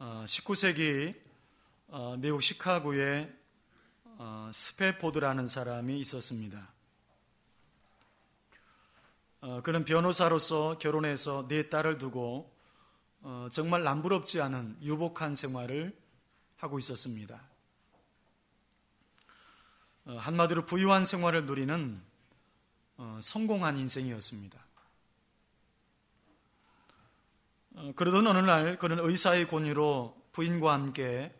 19세기 미국 시카고에 스패포드라는 사람이 있었습니다. 그는 변호사로서 결혼해서 4딸을 두고 정말 남부럽지 않은 유복한 생활을 하고 있었습니다. 한마디로 부유한 생활을 누리는 성공한 인생이었습니다. 그러던 어느 날 그는 의사의 권유로 부인과 함께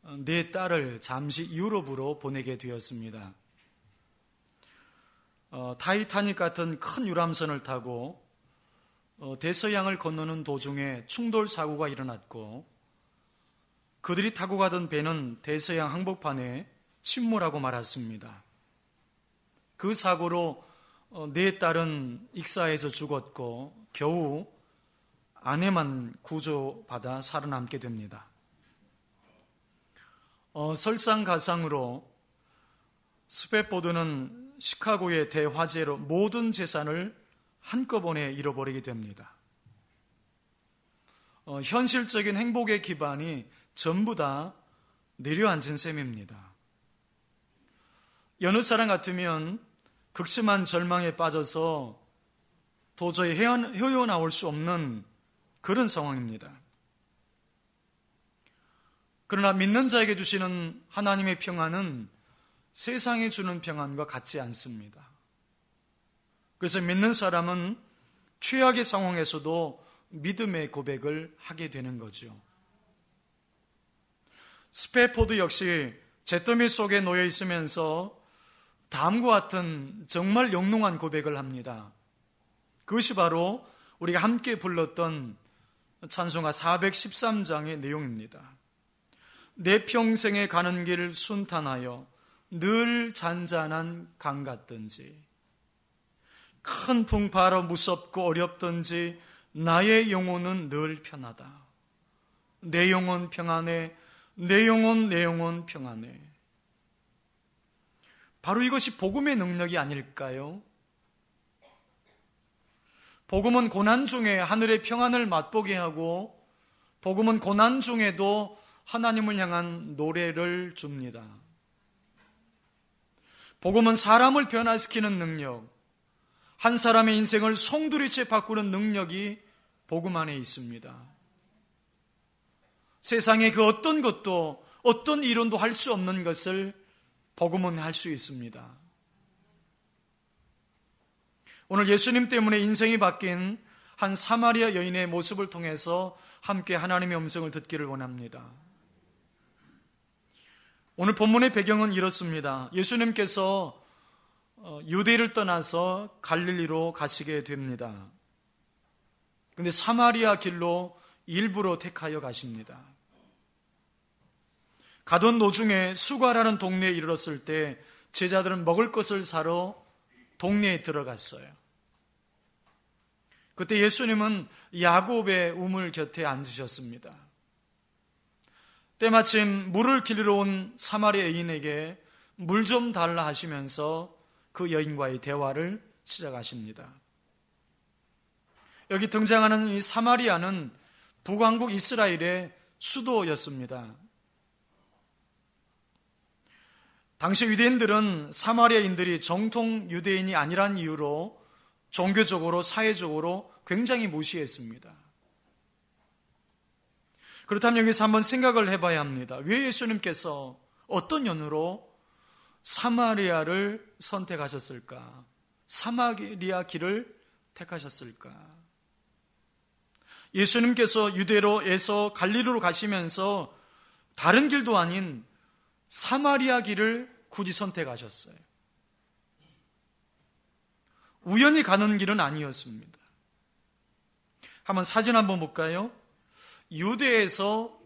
4딸을 잠시 유럽으로 보내게 되었습니다. 타이타닉 같은 큰 유람선을 타고 대서양을 건너는 도중에 충돌 사고가 일어났고, 그들이 타고 가던 배는 대서양 항복판에 침몰하고 말았습니다. 그 사고로 4딸은 익사해서 죽었고 겨우 아내만 구조받아 살아남게 됩니다. 설상가상으로 스패포드는 시카고의 대화재로 모든 재산을 한꺼번에 잃어버리게 됩니다. 현실적인 행복의 기반이 전부 다 내려앉은 셈입니다. 여느 사람 같으면 극심한 절망에 빠져서 도저히 헤어나올 수 없는 그런 상황입니다. 그러나 믿는 자에게 주시는 하나님의 평안은 세상에 주는 평안과 같지 않습니다. 그래서 믿는 사람은 최악의 상황에서도 믿음의 고백을 하게 되는 거죠. 스패포드 역시 잿더미 속에 놓여 있으면서 다음과 같은 정말 영롱한 고백을 합니다. 그것이 바로 우리가 함께 불렀던 찬송가 413장의 내용입니다. 내 평생에 가는 길 순탄하여 늘 잔잔한 강 같든지, 큰 풍파로 무섭고 어렵든지 나의 영혼은 늘 편하다. 내 영혼 평안해, 내 영혼 평안해. 바로 이것이 복음의 능력이 아닐까요? 복음은 고난 중에 하늘의 평안을 맛보게 하고, 복음은 고난 중에도 하나님을 향한 노래를 줍니다. 복음은 사람을 변화시키는 능력, 한 사람의 인생을 송두리째 바꾸는 능력이 복음 안에 있습니다. 세상의 그 어떤 것도, 어떤 이론도 할 수 없는 것을 복음은 할 수 있습니다. 오늘 예수님 때문에 인생이 바뀐 한 사마리아 여인의 모습을 통해서 함께 하나님의 음성을 듣기를 원합니다. 오늘 본문의 배경은 이렇습니다. 예수님께서 유대를 떠나서 갈릴리로 가시게 됩니다. 그런데 사마리아 길로 일부러 택하여 가십니다. 가던 도중에 수가라는 동네에 이르렀을 때 제자들은 먹을 것을 사러 동네에 들어갔어요. 그때 예수님은 야곱의 우물 곁에 앉으셨습니다. 때마침 물을 길러 온 사마리아 여인에게 물 좀 달라 하시면서 그 여인과의 대화를 시작하십니다. 여기 등장하는 이 사마리아는 북왕국 이스라엘의 수도였습니다. 당시 유대인들은 사마리아인들이 정통 유대인이 아니란 이유로 종교적으로, 사회적으로 굉장히 무시했습니다. 그렇다면 여기서 한번 생각을 해봐야 합니다. 왜 예수님께서 어떤 연유로 사마리아를 선택하셨을까? 사마리아 길을 택하셨을까? 예수님께서 유대로에서 갈릴리로 가시면서 다른 길도 아닌 사마리아 길을 굳이 선택하셨어요. 우연히 가는 길은 아니었습니다. 한번 사진 한번 볼까요? 유대에서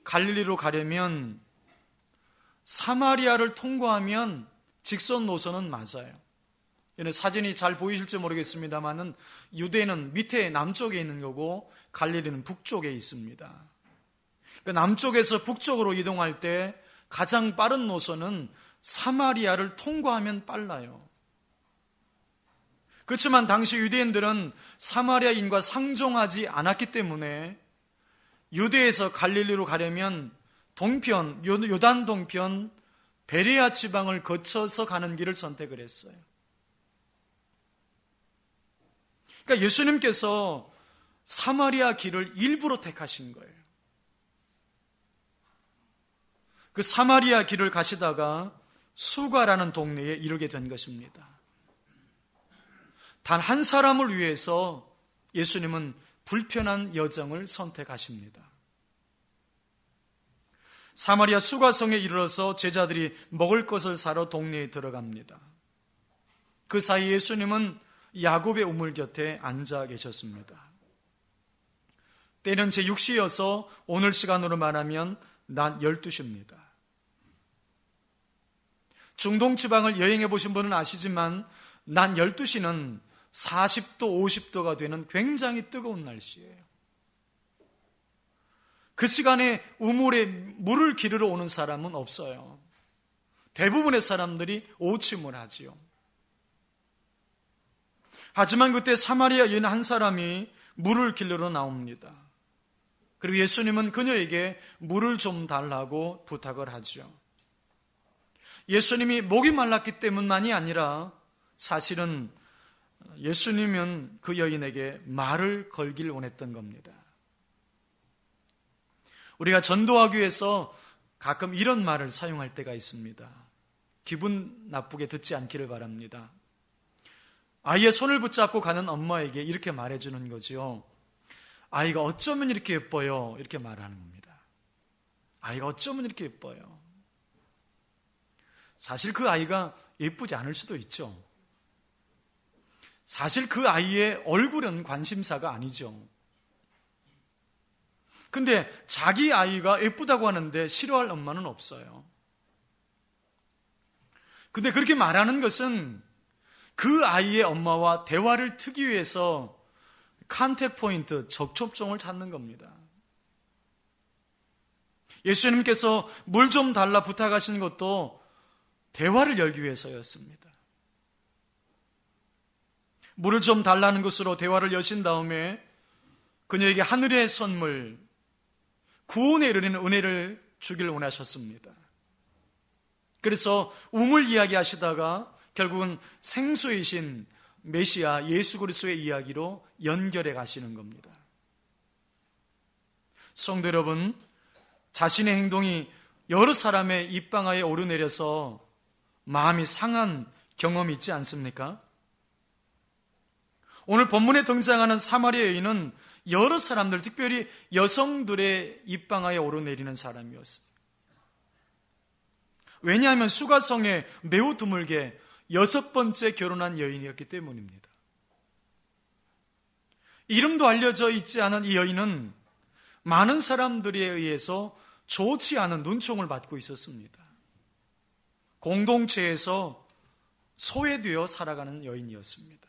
갈릴리로 가려면 사마리아를 통과하면 직선 노선은 맞아요. 사진이 잘 보이실지 모르겠습니다만은 유대는 밑에 남쪽에 있는 거고 갈릴리는 북쪽에 있습니다. 남쪽에서 북쪽으로 이동할 때 가장 빠른 노선은 사마리아를 통과하면 빨라요. 그렇지만 당시 유대인들은 사마리아인과 상종하지 않았기 때문에 유대에서 갈릴리로 가려면 동편, 요단 동편 베레아 지방을 거쳐서 가는 길을 선택을 했어요. 그러니까 예수님께서 사마리아 길을 일부러 택하신 거예요. 그 사마리아 길을 가시다가 수가라는 동네에 이르게 된 것입니다. 단 한 사람을 위해서 예수님은 불편한 여정을 선택하십니다. 사마리아 수가성에 이르러서 제자들이 먹을 것을 사러 동네에 들어갑니다. 그 사이 예수님은 야곱의 우물 곁에 앉아 계셨습니다. 때는 제6시여서 오늘 시간으로 말하면 낮 12시입니다. 중동 지방을 여행해 보신 분은 아시지만 낮 12시는 40도, 50도가 되는 굉장히 뜨거운 날씨예요. 그 시간에 우물에 물을 기르러 오는 사람은 없어요. 대부분의 사람들이 오침을 하지요. 하지만 그때 사마리아 여인 한 사람이 물을 기르러 나옵니다. 그리고 예수님은 그녀에게 물을 좀 달라고 부탁을 하죠. 예수님이 목이 말랐기 때문만이 아니라 사실은 예수님은 그 여인에게 말을 걸길 원했던 겁니다. 우리가 전도하기 위해서 가끔 이런 말을 사용할 때가 있습니다. 기분 나쁘게 듣지 않기를 바랍니다. 아이의 손을 붙잡고 가는 엄마에게 이렇게 말해주는 거죠. 아이가 어쩌면 이렇게 예뻐요. 이렇게 말하는 겁니다. 아이가 어쩌면 이렇게 예뻐요. 사실 그 아이가 예쁘지 않을 수도 있죠. 사실 그 아이의 얼굴은 관심사가 아니죠. 근데 자기 아이가 예쁘다고 하는데 싫어할 엄마는 없어요. 근데 그렇게 말하는 것은 그 아이의 엄마와 대화를 트기 위해서 컨택 포인트, 접촉점을 찾는 겁니다. 예수님께서 물 좀 달라 부탁하신 것도 대화를 열기 위해서였습니다. 물을 좀 달라는 것으로 대화를 여신 다음에 그녀에게 하늘의 선물, 구원에 이르는 은혜를 주길 원하셨습니다. 그래서 우물 이야기 하시다가 결국은 생수이신 메시아 예수 그리스도의 이야기로 연결해 가시는 겁니다. 성도 여러분, 자신의 행동이 여러 사람의 입방아에 오르내려서 마음이 상한 경험이 있지 않습니까? 오늘 본문에 등장하는 사마리아 여인은 여러 사람들, 특별히 여성들의 입방아에 오르내리는 사람이었어요. 왜냐하면 수가성에 매우 드물게 6번째 결혼한 여인이었기 때문입니다. 이름도 알려져 있지 않은 이 여인은 많은 사람들에 의해서 좋지 않은 눈총을 받고 있었습니다. 공동체에서 소외되어 살아가는 여인이었습니다.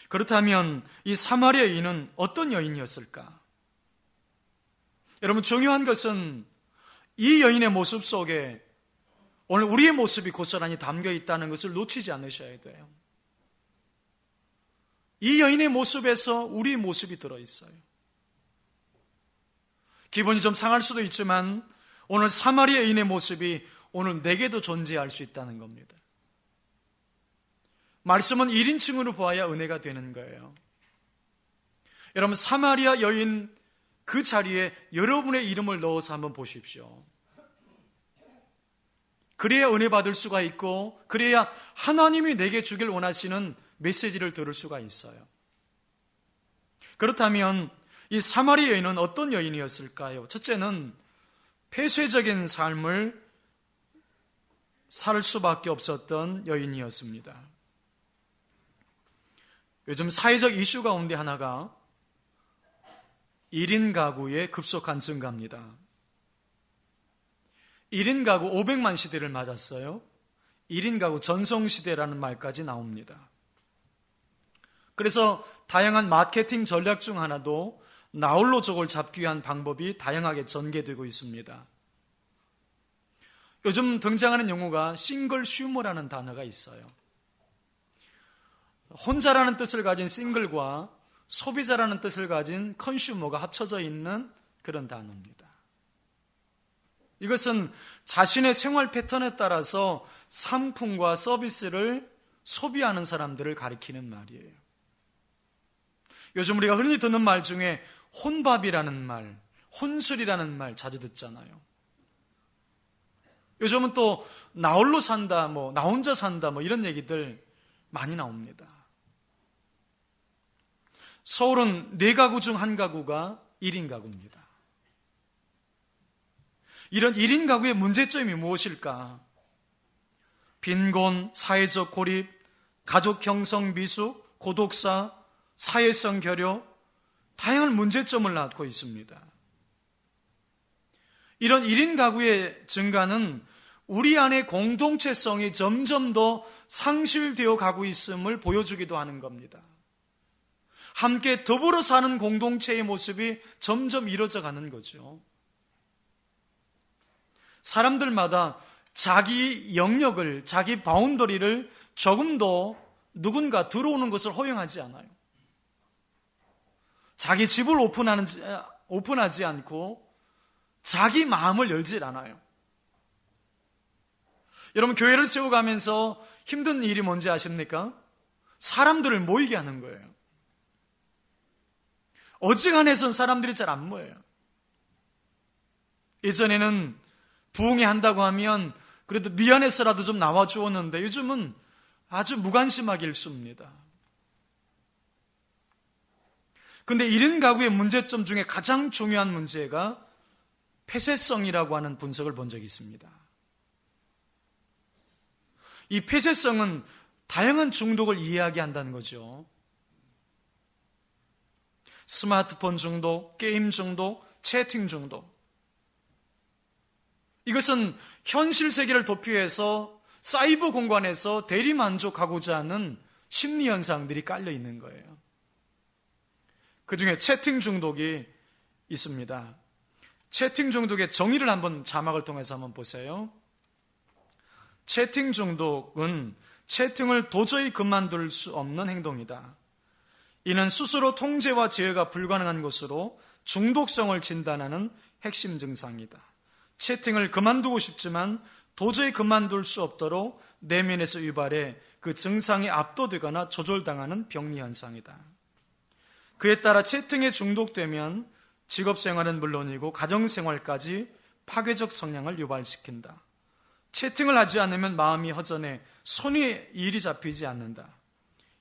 그렇다면 이 사마리아 여인은 어떤 여인이었을까? 여러분, 중요한 것은 이 여인의 모습 속에 오늘 우리의 모습이 고스란히 담겨 있다는 것을 놓치지 않으셔야 돼요. 이 여인의 모습에서 우리의 모습이 들어있어요. 기분이 좀 상할 수도 있지만 오늘 사마리아 여인의 모습이 오늘 내게도 존재할 수 있다는 겁니다. 말씀은 1인칭으로 보아야 은혜가 되는 거예요. 여러분, 사마리아 여인 그 자리에 여러분의 이름을 넣어서 한번 보십시오. 그래야 은혜 받을 수가 있고, 그래야 하나님이 내게 주길 원하시는 메시지를 들을 수가 있어요. 그렇다면 이 사마리아 여인은 어떤 여인이었을까요? 첫째는 폐쇄적인 삶을 살 수밖에 없었던 여인이었습니다. 요즘 사회적 이슈 가운데 하나가 1인 가구의 급속한 증가입니다. 1인 가구 500만 시대를 맞았어요. 1인 가구 전성시대라는 말까지 나옵니다. 그래서 다양한 마케팅 전략 중 하나도 나홀로족을 잡기 위한 방법이 다양하게 전개되고 있습니다. 요즘 등장하는 용어가 싱글 슈머라는 단어가 있어요. 혼자라는 뜻을 가진 싱글과 소비자라는 뜻을 가진 컨슈머가 합쳐져 있는 그런 단어입니다. 이것은 자신의 생활 패턴에 따라서 상품과 서비스를 소비하는 사람들을 가리키는 말이에요. 요즘 우리가 흔히 듣는 말 중에 혼밥이라는 말, 혼술이라는 말 자주 듣잖아요. 요즘은 또 나홀로 산다, 나 혼자 산다, 이런 얘기들 많이 나옵니다. 서울은 4가구 중 1가구가 1인 가구입니다. 이런 1인 가구의 문제점이 무엇일까? 빈곤, 사회적 고립, 가족 형성 미숙, 고독사, 사회성 결여, 다양한 문제점을 낳고 있습니다. 이런 1인 가구의 증가는 우리 안의 공동체성이 점점 더 상실되어 가고 있음을 보여주기도 하는 겁니다. 함께 더불어 사는 공동체의 모습이 점점 이루어져 가는 거죠. 사람들마다 자기 영역을, 자기 바운더리를 조금 더 누군가 들어오는 것을 허용하지 않아요. 자기 집을 오픈하지 않고 자기 마음을 열질 않아요. 여러분, 교회를 세워가면서 힘든 일이 뭔지 아십니까? 사람들을 모이게 하는 거예요. 어지간해선 사람들이 잘 안 모여요. 예전에는 부흥회 한다고 하면 그래도 미안해서라도 좀 나와주었는데 요즘은 아주 무관심하게 일수입니다. 근데 1인 가구의 문제점 중에 가장 중요한 문제가 폐쇄성이라고 하는 분석을 본 적이 있습니다. 이 폐쇄성은 다양한 중독을 이야기한다는 거죠. 스마트폰 중독, 게임 중독, 채팅 중독. 이것은 현실 세계를 도피해서 사이버 공간에서 대리만족하고자 하는 심리 현상들이 깔려 있는 거예요. 그 중에 채팅 중독이 있습니다. 채팅 중독의 정의를 한번 자막을 통해서 한번 보세요. 채팅 중독은 채팅을 도저히 그만둘 수 없는 행동이다. 이는 스스로 통제와 제어가 불가능한 것으로 중독성을 진단하는 핵심 증상이다. 채팅을 그만두고 싶지만 도저히 그만둘 수 없도록 내면에서 유발해 그 증상이 압도되거나 조절당하는 병리 현상이다. 그에 따라 채팅에 중독되면 직업생활은 물론이고 가정생활까지 파괴적 성향을 유발시킨다. 채팅을 하지 않으면 마음이 허전해 손에 일이 잡히지 않는다.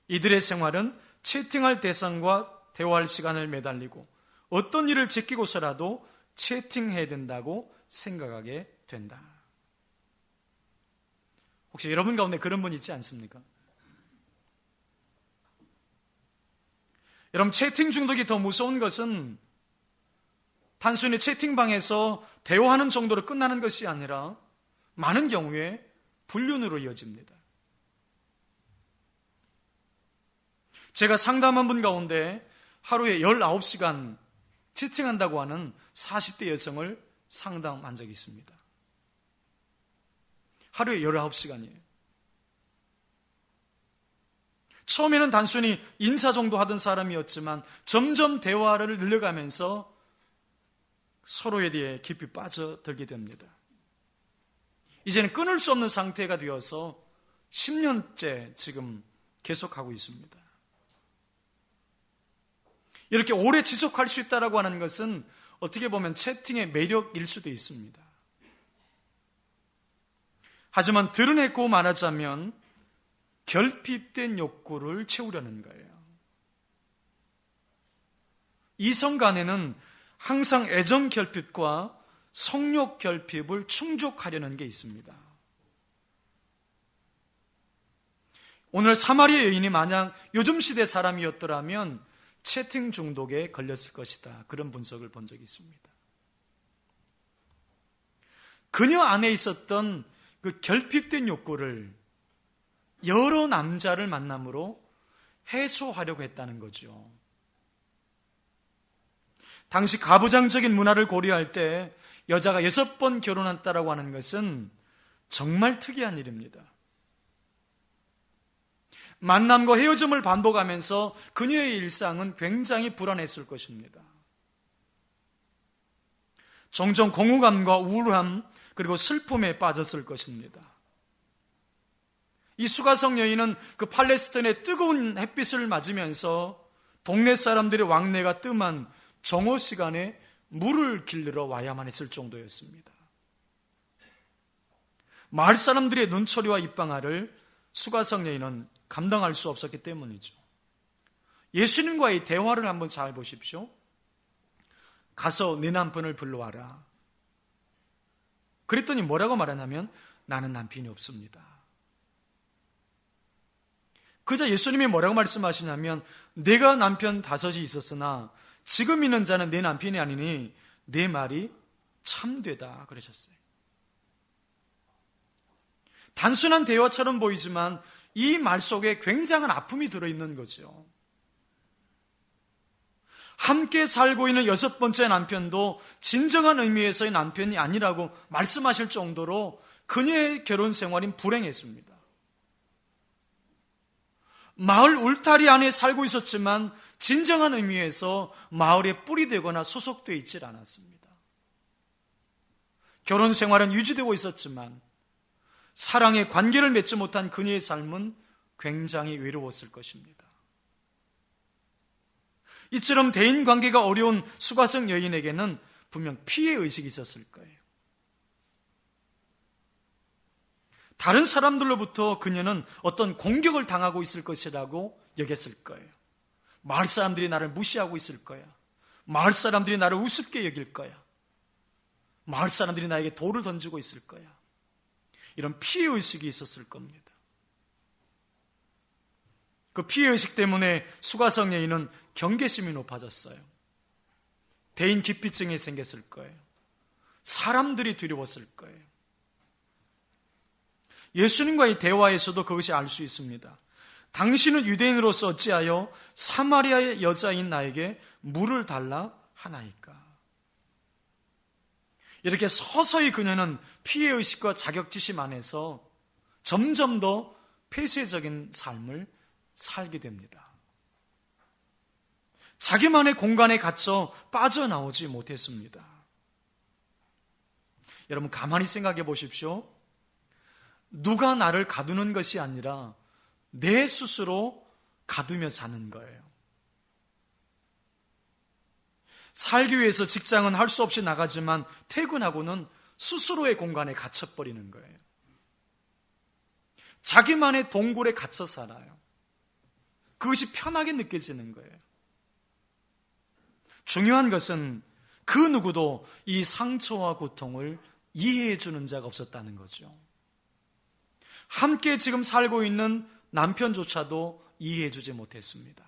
이들의 생활은 채팅할 대상과 대화할 시간을 매달리고 어떤 일을 제끼고서라도 채팅해야 된다고 생각하게 된다. 혹시 여러분 가운데 그런 분 있지 않습니까? 여러분, 채팅 중독이 더 무서운 것은 단순히 채팅방에서 대화하는 정도로 끝나는 것이 아니라 많은 경우에 불륜으로 이어집니다. 제가 상담한 분 가운데 하루에 19시간 채팅한다고 하는 40대 여성을 상담한 적이 있습니다. 하루에 19시간이에요. 처음에는 단순히 인사 정도 하던 사람이었지만 점점 대화를 늘려가면서 서로에 대해 깊이 빠져들게 됩니다. 이제는 끊을 수 없는 상태가 되어서 10년째 지금 계속하고 있습니다. 이렇게 오래 지속할 수 있다고 하는 것은 어떻게 보면 채팅의 매력일 수도 있습니다. 하지만 드러내고 말하자면 결핍된 욕구를 채우려는 거예요. 이성 간에는 항상 애정 결핍과 성욕 결핍을 충족하려는 게 있습니다. 오늘 사마리아 여인이 만약 요즘 시대 사람이었더라면 채팅 중독에 걸렸을 것이다. 그런 분석을 본 적이 있습니다. 그녀 안에 있었던 그 결핍된 욕구를 여러 남자를 만남으로 해소하려고 했다는 거죠. 당시 가부장적인 문화를 고려할 때 여자가 6번 결혼했다라고 하는 것은 정말 특이한 일입니다. 만남과 헤어짐을 반복하면서 그녀의 일상은 굉장히 불안했을 것입니다. 종종 공허감과 우울함 그리고 슬픔에 빠졌을 것입니다. 이 수가성 여인은 그 팔레스타인의 뜨거운 햇빛을 맞으면서 동네 사람들의 왕래가 뜸한 정오 시간에 물을 길르러 와야만 했을 정도였습니다. 마을 사람들의 눈초리와 입방아를 수가성 여인은 감당할 수 없었기 때문이죠. 예수님과의 대화를 한번 잘 보십시오. 가서 네 남편을 불러와라. 그랬더니 뭐라고 말하냐면 나는 남편이 없습니다. 그저 예수님이 뭐라고 말씀하시냐면 내가 남편 5이 있었으나 지금 있는 자는 내 남편이 아니니 내 말이 참되다 그러셨어요. 단순한 대화처럼 보이지만 이 말 속에 굉장한 아픔이 들어있는 거죠. 함께 살고 있는 6번째 남편도 진정한 의미에서의 남편이 아니라고 말씀하실 정도로 그녀의 결혼 생활은 불행했습니다. 마을 울타리 안에 살고 있었지만 진정한 의미에서 마을에 뿌리 되거나 소속되어 있질 않았습니다. 결혼 생활은 유지되고 있었지만 사랑의 관계를 맺지 못한 그녀의 삶은 굉장히 외로웠을 것입니다. 이처럼 대인관계가 어려운 수가성 여인에게는 분명 피해의식이 있었을 거예요. 다른 사람들로부터 그녀는 어떤 공격을 당하고 있을 것이라고 여겼을 거예요. 마을 사람들이 나를 무시하고 있을 거야. 마을 사람들이 나를 우습게 여길 거야. 마을 사람들이 나에게 돌을 던지고 있을 거야. 이런 피해의식이 있었을 겁니다. 그 피해의식 때문에 수가성 여인은 경계심이 높아졌어요. 대인 기피증이 생겼을 거예요. 사람들이 두려웠을 거예요. 예수님과의 대화에서도 그것이 알 수 있습니다. 당신은 유대인으로서 어찌하여 사마리아의 여자인 나에게 물을 달라 하나이까? 이렇게 서서히 그녀는 피해의식과 자격지심 안에서 점점 더 폐쇄적인 삶을 살게 됩니다. 자기만의 공간에 갇혀 빠져나오지 못했습니다. 여러분 가만히 생각해 보십시오. 누가 나를 가두는 것이 아니라 내 스스로 가두며 사는 거예요. 살기 위해서 직장은 할 수 없이 나가지만 퇴근하고는 스스로의 공간에 갇혀버리는 거예요. 자기만의 동굴에 갇혀 살아요. 그것이 편하게 느껴지는 거예요. 중요한 것은 그 누구도 이 상처와 고통을 이해해 주는 자가 없었다는 거죠. 함께 지금 살고 있는 남편조차도 이해해 주지 못했습니다.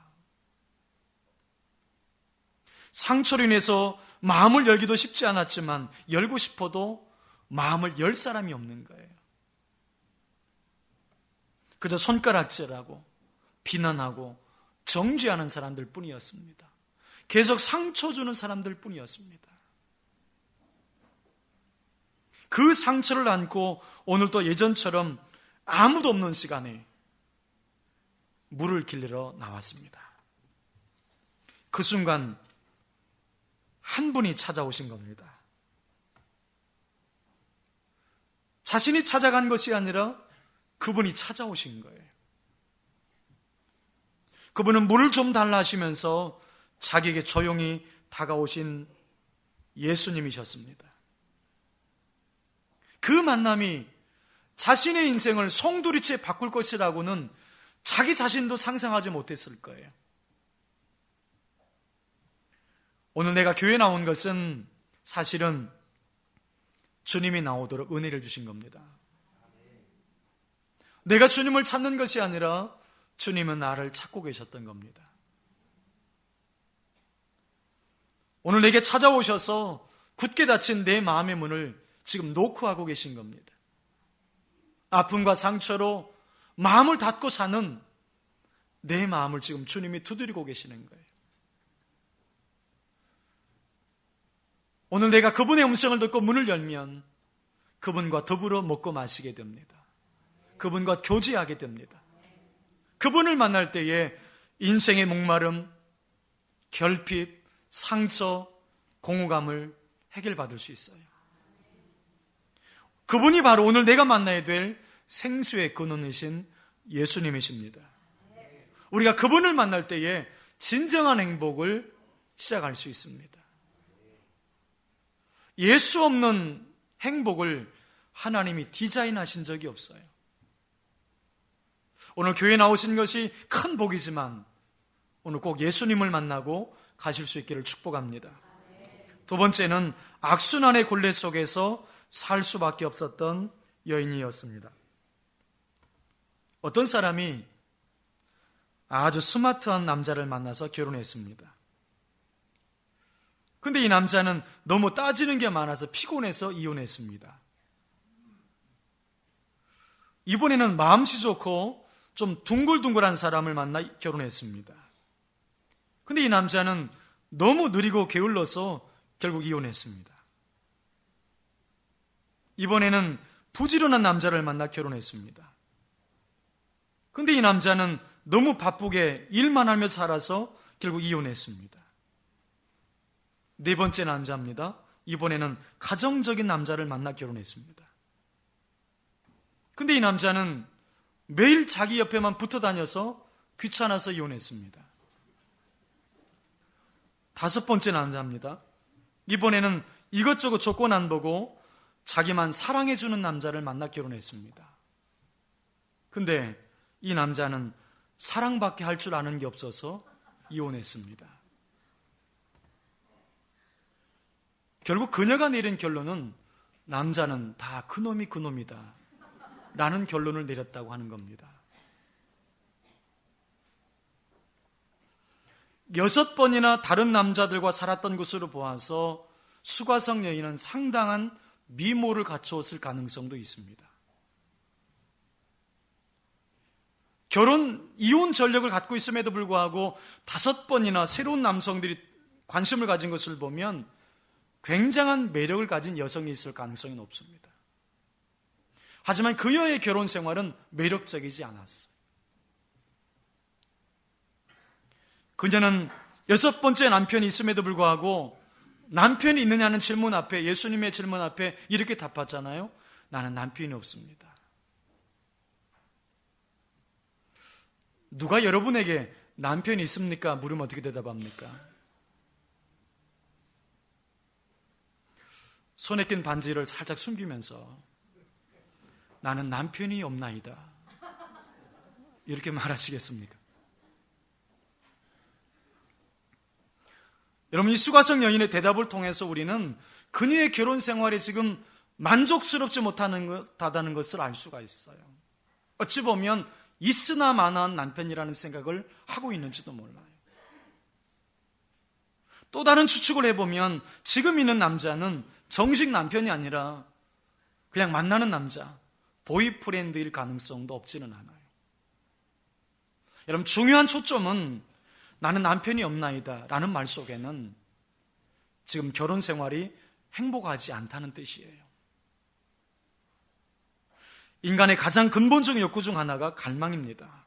상처로 인해서 마음을 열기도 쉽지 않았지만 열고 싶어도 마음을 열 사람이 없는 거예요. 그저 손가락질하고 비난하고 정죄하는 사람들 뿐이었습니다. 계속 상처 주는 사람들 뿐이었습니다. 그 상처를 안고 오늘도 예전처럼 아무도 없는 시간에 물을 길르러 나왔습니다. 그 순간 한 분이 찾아오신 겁니다. 자신이 찾아간 것이 아니라 그분이 찾아오신 거예요. 그분은 물을 좀 달라 하시면서 자기에게 조용히 다가오신 예수님이셨습니다. 그 만남이 자신의 인생을 송두리째 바꿀 것이라고는 자기 자신도 상상하지 못했을 거예요. 오늘 내가 교회에 나온 것은 사실은 주님이 나오도록 은혜를 주신 겁니다. 내가 주님을 찾는 것이 아니라 주님은 나를 찾고 계셨던 겁니다. 오늘 내게 찾아오셔서 굳게 닫힌 내 마음의 문을 지금 노크하고 계신 겁니다. 아픔과 상처로 마음을 닫고 사는 내 마음을 지금 주님이 두드리고 계시는 거예요. 오늘 내가 그분의 음성을 듣고 문을 열면 그분과 더불어 먹고 마시게 됩니다. 그분과 교제하게 됩니다. 그분을 만날 때에 인생의 목마름, 결핍, 상처, 공허감을 해결받을 수 있어요. 그분이 바로 오늘 내가 만나야 될 생수의 근원이신 예수님이십니다. 우리가 그분을 만날 때에 진정한 행복을 시작할 수 있습니다. 예수 없는 행복을 하나님이 디자인하신 적이 없어요. 오늘 교회에 나오신 것이 큰 복이지만 오늘 꼭 예수님을 만나고 가실 수 있기를 축복합니다. 두 번째는 악순환의 굴레 속에서 살 수밖에 없었던 여인이었습니다. 어떤 사람이 아주 스마트한 남자를 만나서 결혼했습니다. 근데 이 남자는 너무 따지는 게 많아서 피곤해서 이혼했습니다. 이번에는 마음씨 좋고 좀 둥글둥글한 사람을 만나 결혼했습니다. 근데 이 남자는 너무 느리고 게을러서 결국 이혼했습니다. 이번에는 부지런한 남자를 만나 결혼했습니다. 근데 이 남자는 너무 바쁘게 일만 하며 살아서 결국 이혼했습니다. 네 번째 남자입니다. 이번에는 가정적인 남자를 만나 결혼했습니다. 근데 이 남자는 매일 자기 옆에만 붙어 다녀서 귀찮아서 이혼했습니다. 다섯 번째 남자입니다. 이번에는 이것저것 조건 안 보고 자기만 사랑해주는 남자를 만나 결혼했습니다. 근데 이 남자는 사랑밖에 할 줄 아는 게 없어서 이혼했습니다. 결국 그녀가 내린 결론은 남자는 다 그놈이 그놈이다 라는 결론을 내렸다고 하는 겁니다. 6번이나 다른 남자들과 살았던 것으로 보아서 수가성 여인은 상당한 미모를 갖추었을 가능성도 있습니다. 이혼 전력을 갖고 있음에도 불구하고 5번이나 새로운 남성들이 관심을 가진 것을 보면 굉장한 매력을 가진 여성이 있을 가능성이 높습니다. 하지만 그녀의 결혼 생활은 매력적이지 않았어요. 그녀는 6번째 남편이 있음에도 불구하고 남편이 있느냐는 질문 앞에, 예수님의 질문 앞에 이렇게 답했잖아요. 나는 남편이 없습니다. 누가 여러분에게 남편이 있습니까? 물으면 어떻게 대답합니까? 손에 낀 반지를 살짝 숨기면서 나는 남편이 없나이다. 이렇게 말하시겠습니까? 여러분, 이 수가성 여인의 대답을 통해서 우리는 그녀의 결혼 생활이 지금 만족스럽지 못하다는 것을 알 수가 있어요. 어찌 보면 있으나 마나한 남편이라는 생각을 하고 있는지도 몰라요. 또 다른 추측을 해보면 지금 있는 남자는 정식 남편이 아니라 그냥 만나는 남자, 보이프렌드일 가능성도 없지는 않아요. 여러분, 중요한 초점은 나는 남편이 없나이다 라는 말 속에는 지금 결혼 생활이 행복하지 않다는 뜻이에요. 인간의 가장 근본적인 욕구 중 하나가 갈망입니다.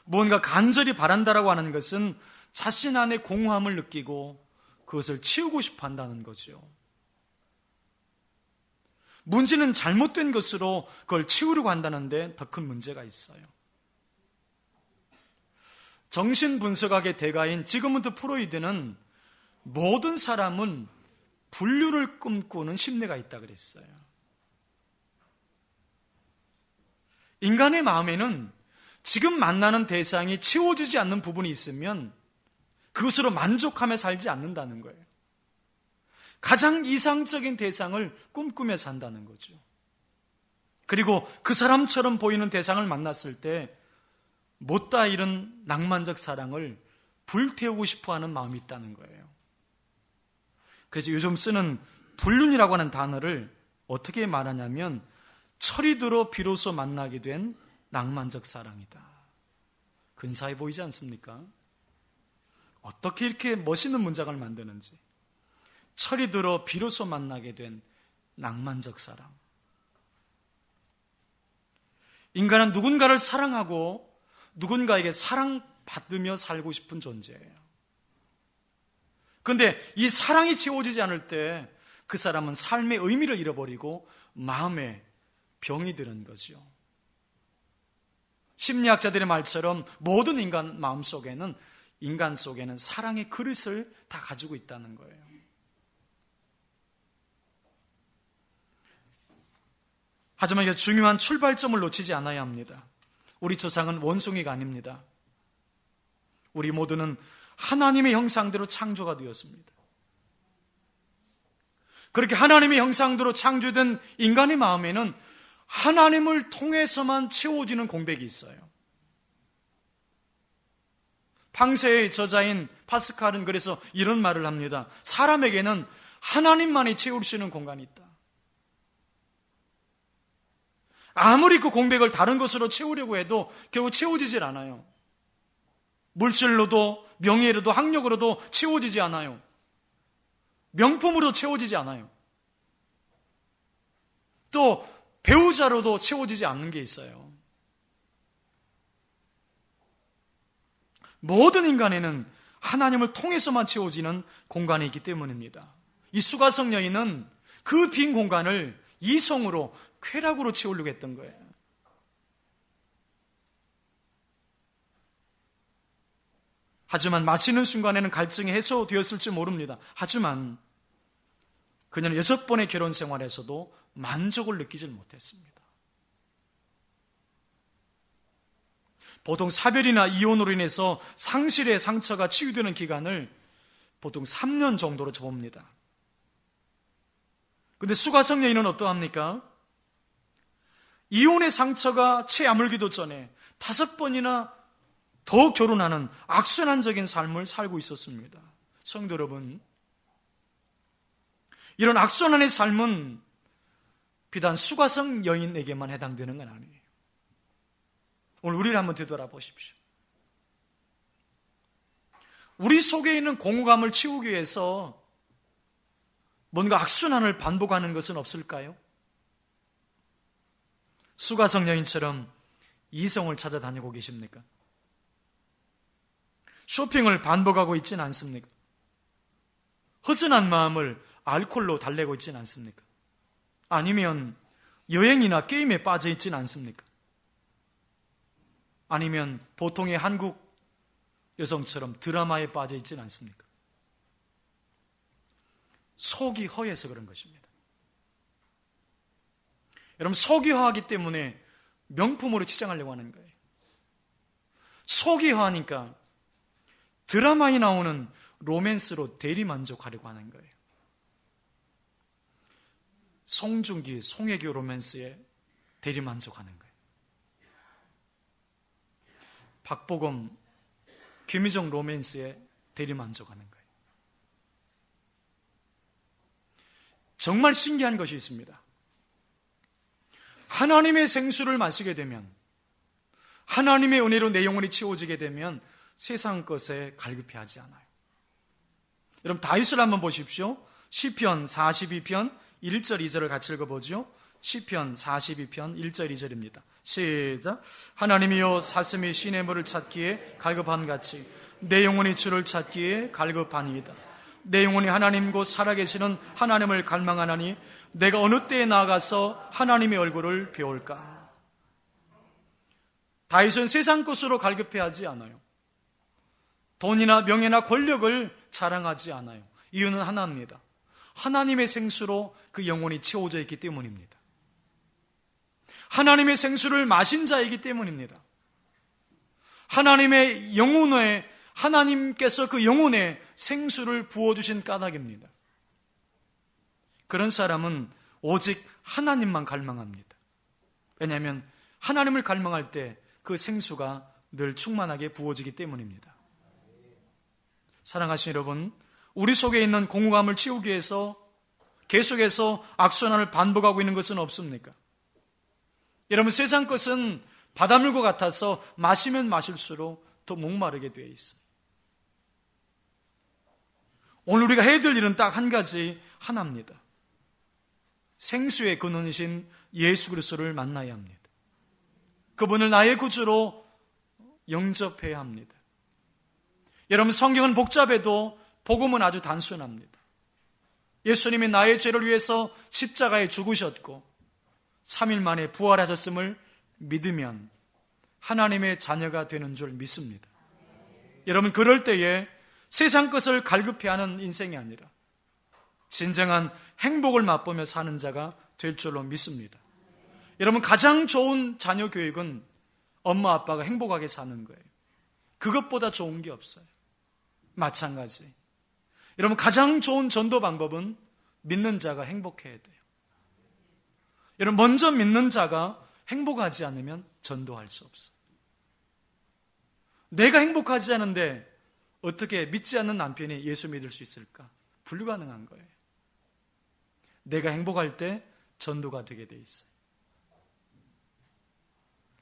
무언가 간절히 바란다라고 하는 것은 자신 안에 공허함을 느끼고 그것을 채우고 싶어 한다는 거죠. 문제는 잘못된 것으로 그걸 채우려고 한다는데 더 큰 문제가 있어요. 정신분석학의 대가인 지그문드 프로이드는 모든 사람은 분류를 꿈꾸는 심리가 있다 그랬어요. 인간의 마음에는 지금 만나는 대상이 채워지지 않는 부분이 있으면 그것으로 만족하며 살지 않는다는 거예요. 가장 이상적인 대상을 꿈꾸며 산다는 거죠. 그리고 그 사람처럼 보이는 대상을 만났을 때 못다 이런 낭만적 사랑을 불태우고 싶어하는 마음이 있다는 거예요. 그래서 요즘 쓰는 불륜이라고 하는 단어를 어떻게 말하냐면 철이 들어 비로소 만나게 된 낭만적 사랑이다. 근사해 보이지 않습니까? 어떻게 이렇게 멋있는 문장을 만드는지. 철이 들어 비로소 만나게 된 낭만적 사랑. 인간은 누군가를 사랑하고 누군가에게 사랑받으며 살고 싶은 존재예요. 그런데 이 사랑이 채워지지 않을 때 그 사람은 삶의 의미를 잃어버리고 마음에 병이 드는 거죠. 심리학자들의 말처럼 모든 인간 속에는 사랑의 그릇을 다 가지고 있다는 거예요. 하지만 이게 중요한 출발점을 놓치지 않아야 합니다. 우리 조상은 원숭이가 아닙니다. 우리 모두는 하나님의 형상대로 창조가 되었습니다. 그렇게 하나님의 형상대로 창조된 인간의 마음에는 하나님을 통해서만 채워지는 공백이 있어요. 팡세의 저자인 파스칼은 그래서 이런 말을 합니다. 사람에게는 하나님만이 채울 수 있는 공간이 있다. 아무리 그 공백을 다른 것으로 채우려고 해도 결국 채워지질 않아요. 물질로도 명예로도 학력으로도 채워지지 않아요. 명품으로 채워지지 않아요. 또 배우자로도 채워지지 않는 게 있어요. 모든 인간에는 하나님을 통해서만 채워지는 공간이 있기 때문입니다. 이 수가성 여인은 그 빈 공간을 이성으로, 쾌락으로 채우려고 했던 거예요. 하지만 마시는 순간에는 갈증이 해소되었을지 모릅니다. 하지만 그녀는 6번의 결혼 생활에서도 만족을 느끼질 못했습니다. 보통 사별이나 이혼으로 인해서 상실의 상처가 치유되는 기간을 보통 3년 정도로 봅니다. 그런데 수가성 여인은 어떠합니까? 이혼의 상처가 채 아물기도 전에 5번이나 더 결혼하는 악순환적인 삶을 살고 있었습니다. 성도 여러분, 이런 악순환의 삶은 비단 수가성 여인에게만 해당되는 건 아니에요. 오늘 우리를 한번 되돌아보십시오. 우리 속에 있는 공허감을 채우기 위해서 뭔가 악순환을 반복하는 것은 없을까요? 수가성 여인처럼 이성을 찾아다니고 계십니까? 쇼핑을 반복하고 있지는 않습니까? 허전한 마음을 알코올로 달래고 있지는 않습니까? 아니면 여행이나 게임에 빠져 있지는 않습니까? 아니면 보통의 한국 여성처럼 드라마에 빠져 있지는 않습니까? 속이 허해서 그런 것입니다. 여러분, 속이 허하기 때문에 명품으로 치장하려고 하는 거예요. 속이 허하니까 드라마에 나오는 로맨스로 대리만족하려고 하는 거예요. 송중기, 송혜교 로맨스에 대리만족하는 거예요. 박보검, 김희정 로맨스에 대리만족하는 거예요. 정말 신기한 것이 있습니다. 하나님의 생수를 마시게 되면, 하나님의 은혜로 내 영혼이 채워지게 되면 세상 것에 갈급해하지 않아요. 여러분, 다윗을 한번 보십시오. 시편 42편 1절 2절을 같이 읽어보죠. 시편 42편 1절 2절입니다. 시작. 하나님이여, 사슴이 시냇물을 찾기에 갈급함같이 내 영혼이 주를 찾기에 갈급하니이다. 내 영혼이 하나님 곧 살아계시는 하나님을 갈망하나니 내가 어느 때에 나아가서 하나님의 얼굴을 배울까? 다윗은 세상 것으로 갈급해하지 않아요. 돈이나 명예나 권력을 자랑하지 않아요. 이유는 하나입니다. 하나님의 생수로 그 영혼이 채워져 있기 때문입니다. 하나님의 생수를 마신 자이기 때문입니다. 하나님의 영혼에, 하나님께서 그 영혼에 생수를 부어주신 까닭입니다. 그런 사람은 오직 하나님만 갈망합니다. 왜냐하면 하나님을 갈망할 때 그 생수가 늘 충만하게 부어지기 때문입니다. 사랑하시는 여러분, 우리 속에 있는 공허감을 채우기 위해서 계속해서 악순환을 반복하고 있는 것은 없습니까? 여러분, 세상 것은 바닷물과 같아서 마시면 마실수록 더 목마르게 되어 있어요. 오늘 우리가 해야 될 일은 딱 한 가지, 하나입니다. 생수의 근원이신 예수 그리스도를 만나야 합니다. 그분을 나의 구주로 영접해야 합니다. 여러분, 성경은 복잡해도 복음은 아주 단순합니다. 예수님이 나의 죄를 위해서 십자가에 죽으셨고 3일 만에 부활하셨음을 믿으면 하나님의 자녀가 되는 줄 믿습니다. 여러분, 그럴 때에 세상 것을 갈급해하는 인생이 아니라 진정한 행복을 맛보며 사는 자가 될 줄로 믿습니다. 여러분, 가장 좋은 자녀 교육은 엄마 아빠가 행복하게 사는 거예요. 그것보다 좋은 게 없어요. 마찬가지. 여러분, 가장 좋은 전도 방법은 믿는 자가 행복해야 돼요. 여러분, 먼저 믿는 자가 행복하지 않으면 전도할 수 없어요. 내가 행복하지 않은데 어떻게 믿지 않는 남편이 예수 믿을 수 있을까? 불가능한 거예요. 내가 행복할 때 전도가 되게 돼 있어요.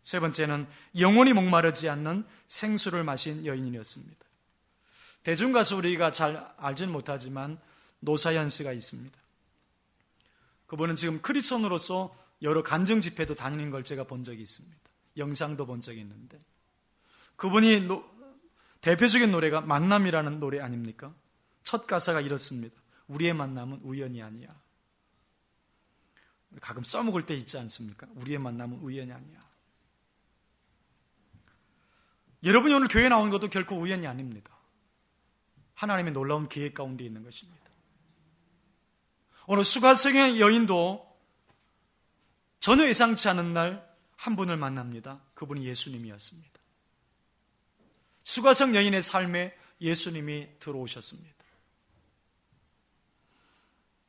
세 번째는 영원히 목마르지 않는 생수를 마신 여인이었습니다. 대중가수 우리가 잘 알지는 못하지만 노사연 씨가 있습니다. 그분은 지금 크리스천으로서 여러 간증 집회도 다니는 걸 제가 본 적이 있습니다. 영상도 본 적이 있는데 그분이 대표적인 노래가 만남이라는 노래 아닙니까? 첫 가사가 이렇습니다. 우리의 만남은 우연이 아니야. 가끔 써먹을 때 있지 않습니까? 우리의 만남은 우연이 아니야. 여러분이 오늘 교회에 나온 것도 결코 우연이 아닙니다. 하나님의 놀라운 계획 가운데 있는 것입니다. 오늘 수가성의 여인도 전혀 예상치 않은 날 한 분을 만납니다. 그분이 예수님이었습니다. 수가성 여인의 삶에 예수님이 들어오셨습니다.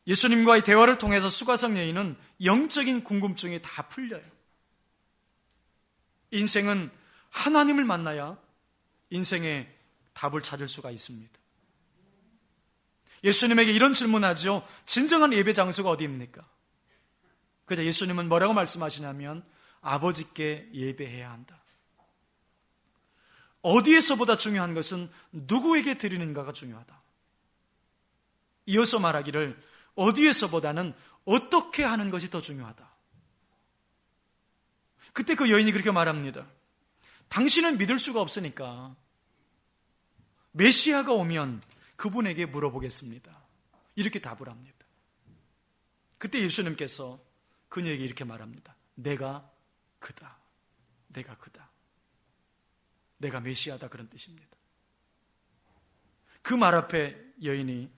예수님과의 대화를 통해서 수가성 여인은 영적인 궁금증이 다 풀려요. 인생은 하나님을 만나야 인생의 답을 찾을 수가 있습니다. 예수님에게 이런 질문하죠. 진정한 예배 장소가 어디입니까? 그래서 예수님은 뭐라고 말씀하시냐면 아버지께 예배해야 한다. 어디에서보다 중요한 것은 누구에게 드리는가가 중요하다. 이어서 말하기를 어디에서보다는 어떻게 하는 것이 더 중요하다. 그때 그 여인이 그렇게 말합니다. 당신은 믿을 수가 없으니까 메시아가 오면 그분에게 물어보겠습니다. 이렇게 답을 합니다. 그때 예수님께서 그녀에게 이렇게 말합니다. 내가 그다. 내가 그다. 내가 메시아다, 그런 뜻입니다. 그 말 앞에 여인이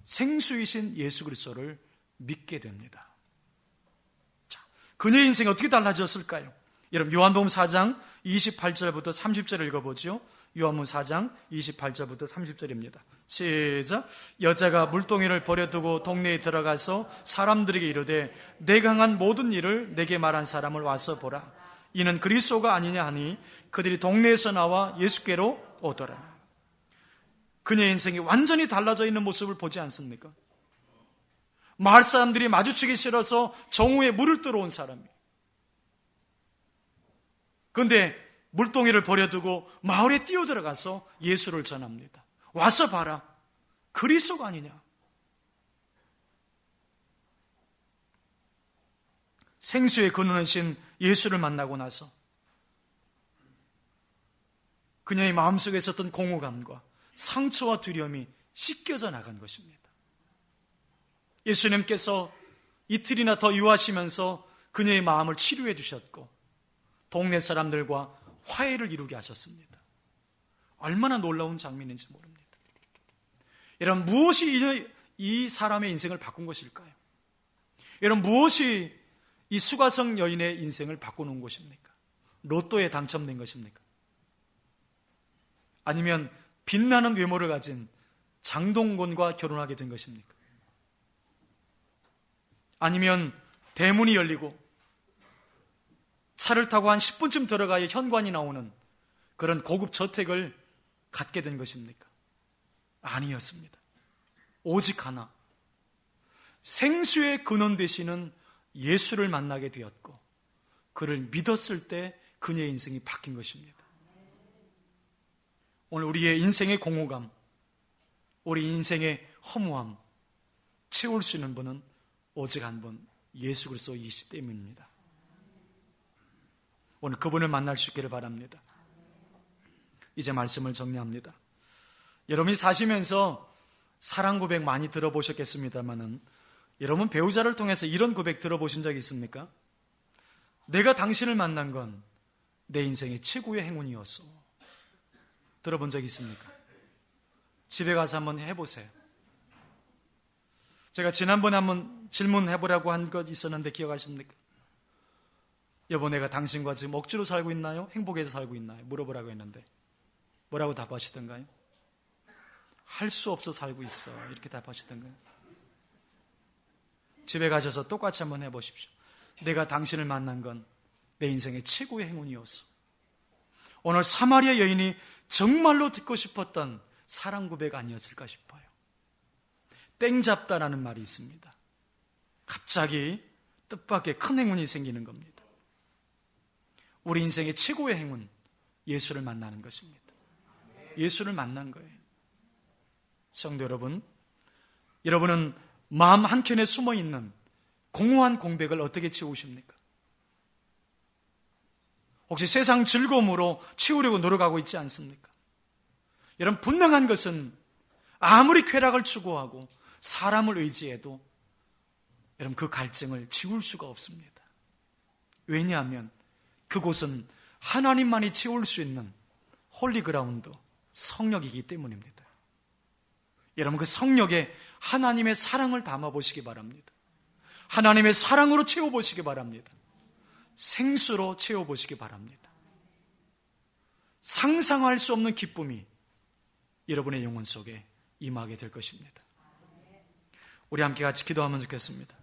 생수이신 예수 그리스도를 믿게 됩니다. 자, 그녀의 인생이 어떻게 달라졌을까요? 여러분, 요한복음 4장 28절부터 30절을 읽어보죠. 요한복음 4장 28절부터 30절입니다. 시작. 여자가 물동이를 버려두고 동네에 들어가서 사람들에게 이르되 내가 행한 모든 일을 내게 말한 사람을 와서 보라. 이는 그리스도가 아니냐 하니 그들이 동네에서 나와 예수께로 오더라. 그녀의 인생이 완전히 달라져 있는 모습을 보지 않습니까? 마을 사람들이 마주치기 싫어서 정오에 물을 뜨러 온 사람이. 그런데 물동이를 버려두고 마을에 뛰어들어가서 예수를 전합니다. 와서 봐라. 그리스도가 아니냐. 생수의 근원이신 예수를 만나고 나서 그녀의 마음속에 있었던 공허감과 상처와 두려움이 씻겨져 나간 것입니다. 예수님께서 이틀이나 더 유하시면서 그녀의 마음을 치료해 주셨고 동네 사람들과 화해를 이루게 하셨습니다. 얼마나 놀라운 장면인지 모릅니다. 여러분, 무엇이 이 사람의 인생을 바꾼 것일까요? 여러분, 무엇이 이 수가성 여인의 인생을 바꿔놓은 것입니까? 로또에 당첨된 것입니까? 아니면 빛나는 외모를 가진 장동건과 결혼하게 된 것입니까? 아니면 대문이 열리고 차를 타고 한 10분쯤 들어가야 현관이 나오는 그런 고급 저택을 갖게 된 것입니까? 아니었습니다. 오직 하나, 생수의 근원 되시는 예수를 만나게 되었고 그를 믿었을 때 그녀의 인생이 바뀐 것입니다. 오늘 우리의 인생의 공허감, 우리 인생의 허무함 채울 수 있는 분은 오직 한 분, 예수 그리스도이시 때문입니다. 오늘 그분을 만날 수 있기를 바랍니다. 이제 말씀을 정리합니다. 여러분이 사시면서 사랑 고백 많이 들어보셨겠습니다만은 여러분 배우자를 통해서 이런 고백 들어보신 적 있습니까? 내가 당신을 만난 건 내 인생의 최고의 행운이었어. 들어본 적 있습니까? 집에 가서 한번 해보세요. 제가 지난번에 한번 질문해보라고 한 것 있었는데 기억하십니까? 여보, 내가 당신과 지금 억지로 살고 있나요? 행복해서 살고 있나요? 물어보라고 했는데 뭐라고 답하시던가요? 할 수 없어 살고 있어. 이렇게 답하시던가요? 집에 가셔서 똑같이 한번 해보십시오. 내가 당신을 만난 건 내 인생의 최고의 행운이었어. 오늘 사마리아 여인이 정말로 듣고 싶었던 사랑 고백 아니었을까 싶어요. 땡 잡다라는 말이 있습니다. 갑자기 뜻밖의 큰 행운이 생기는 겁니다. 우리 인생의 최고의 행운, 예수를 만나는 것입니다. 예수를 만난 거예요. 성도 여러분, 여러분은 마음 한켠에 숨어있는 공허한 공백을 어떻게 채우십니까? 혹시 세상 즐거움으로 채우려고 노력하고 있지 않습니까? 여러분, 분명한 것은 아무리 쾌락을 추구하고 사람을 의지해도 여러분 그 갈증을 지울 수가 없습니다. 왜냐하면 그곳은 하나님만이 채울 수 있는 홀리그라운드, 성령이기 때문입니다. 여러분, 그 성령에 하나님의 사랑을 담아보시기 바랍니다. 하나님의 사랑으로 채워보시기 바랍니다. 생수로 채워보시기 바랍니다. 상상할 수 없는 기쁨이 여러분의 영혼 속에 임하게 될 것입니다. 우리 함께 같이 기도하면 좋겠습니다.